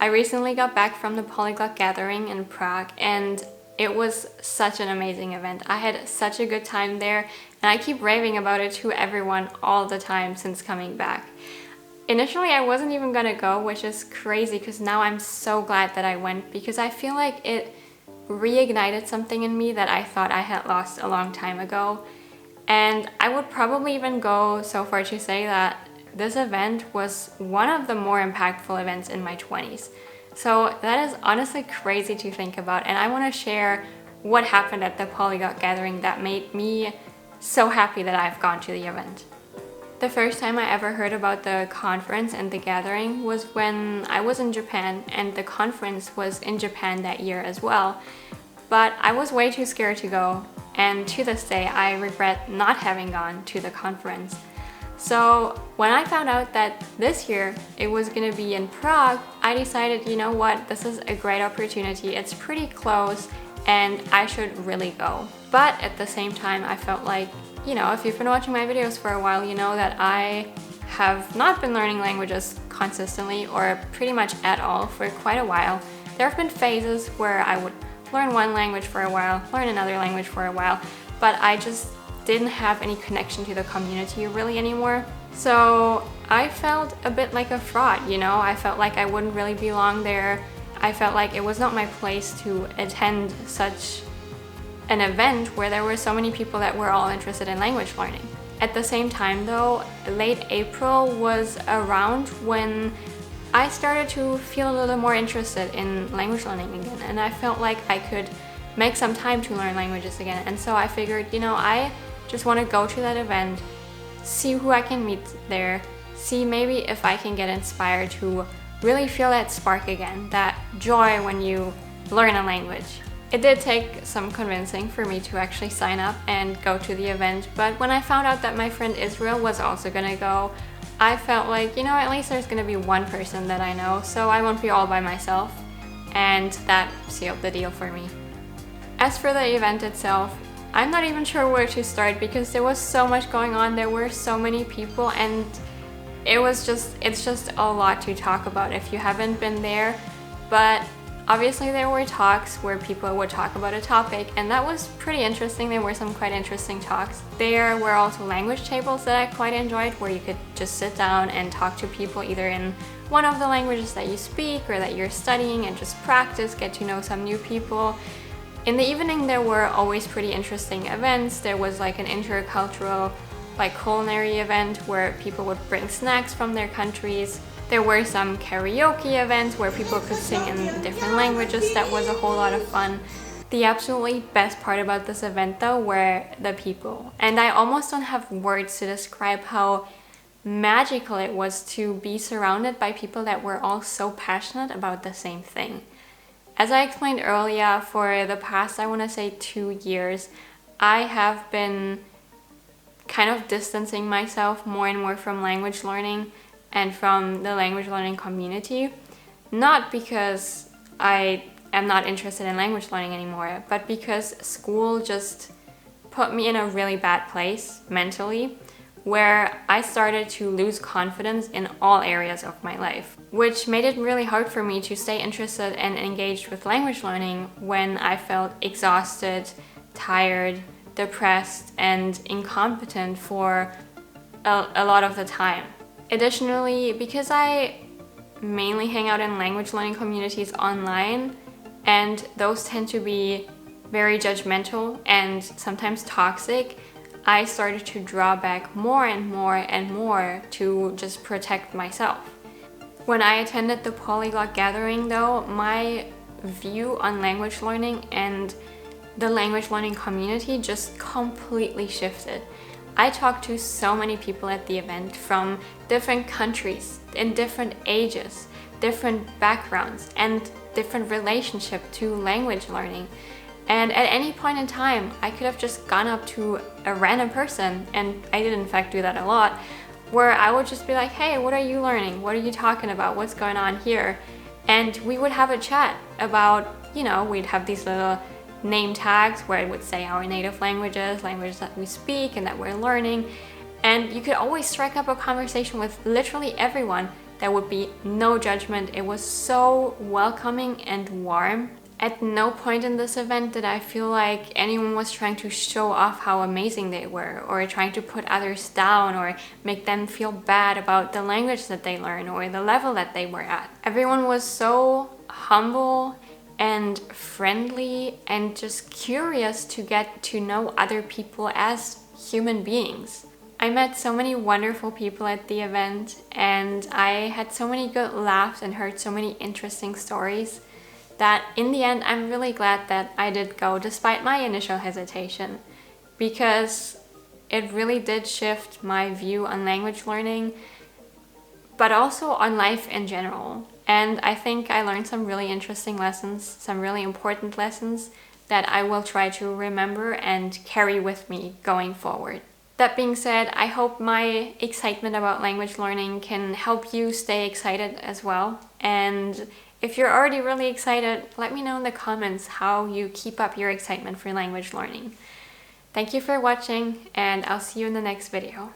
I recently got back from the Polyglot Gathering in Prague, and it was such an amazing event. I had such a good time there, and I keep raving about it to everyone all the time since coming back. Initially, I wasn't even gonna go, which is crazy because now I'm so glad that I went, because I feel like it reignited something in me that I thought I had lost a long time ago. And I would probably even go so far to say that this event was one of the more impactful events in my 20s. So that is honestly crazy to think about, and I want to share what happened at the Polyglot Gathering that made me so happy that I've gone to the event. The first time I ever heard about the conference and the gathering was when I was in Japan, and the conference was in Japan that year as well. But I was way too scared to go, and to this day I regret not having gone to the conference. So when I found out that this year it was gonna be in Prague, I decided, you know what, this is a great opportunity. It's pretty close and I should really go. But at the same time, I felt like, you know, if you've been watching my videos for a while, you know that I have not been learning languages consistently or pretty much at all for quite a while. There have been phases where I would learn one language for a while, learn another language for a while, but I just didn't have any connection to the community really anymore. So I felt a bit like a fraud, you know? I felt like I wouldn't really belong there. I felt like it was not my place to attend such an event where there were so many people that were all interested in language learning. At the same time though, late April was around when I started to feel a little more interested in language learning again, and I felt like I could make some time to learn languages again. And so I figured, you know, I just want to go to that event, see who I can meet there, see maybe if I can get inspired to really feel that spark again, that joy when you learn a language. It did take some convincing for me to actually sign up and go to the event, but when I found out that my friend Israel was also gonna go, I felt like, you know, at least there's gonna be one person that I know, so I won't be all by myself, and that sealed the deal for me. As for the event itself, I'm not even sure where to start because there was so much going on, there were so many people, and it's just a lot to talk about if you haven't been there. But obviously there were talks where people would talk about a topic, and that was pretty interesting. There were some quite interesting talks. There were also language tables that I quite enjoyed, where you could just sit down and talk to people either in one of the languages that you speak or that you're studying and just practice, get to know some new people. In the evening, there were always pretty interesting events. There was like an intercultural, like culinary event where people would bring snacks from their countries. There were some karaoke events where people could sing in different languages. That was a whole lot of fun. The absolutely best part about this event though were the people. And I almost don't have words to describe how magical it was to be surrounded by people that were all so passionate about the same thing. As I explained earlier, for the past, I want to say 2 years, I have been kind of distancing myself more and more from language learning and from the language learning community. Not because I am not interested in language learning anymore, but because school just put me in a really bad place mentally, where I started to lose confidence in all areas of my life, which made it really hard for me to stay interested and engaged with language learning when I felt exhausted, tired, depressed, and incompetent for a lot of the time. Additionally, because I mainly hang out in language learning communities online, and those tend to be very judgmental and sometimes toxic, I started to draw back more and more and more to just protect myself. When I attended the Polyglot Gathering though, my view on language learning and the language learning community just completely shifted. I talked to so many people at the event from different countries, in different ages, different backgrounds, and different relationship to language learning. And at any point in time, I could have just gone up to a random person, and I did in fact do that a lot, where I would just be like, hey, what are you learning? What are you talking about? What's going on here? And we would have a chat about, you know, we'd have these little name tags where it would say our native languages, languages that we speak and that we're learning. And you could always strike up a conversation with literally everyone There would be no judgment. It was so welcoming and warm. At no point in this event did I feel like anyone was trying to show off how amazing they were, or trying to put others down, or make them feel bad about the language that they learn or the level that they were at. Everyone was so humble and friendly and just curious to get to know other people as human beings. I met so many wonderful people at the event, and I had so many good laughs and heard so many interesting stories that in the end I'm really glad that I did go despite my initial hesitation, because it really did shift my view on language learning, but also on life in general. And I think I learned some really interesting lessons, some really important lessons that I will try to remember and carry with me going forward. That being said, I hope my excitement about language learning can help you stay excited as well. And if you're already really excited, let me know in the comments how you keep up your excitement for language learning. Thank you for watching, and I'll see you in the next video.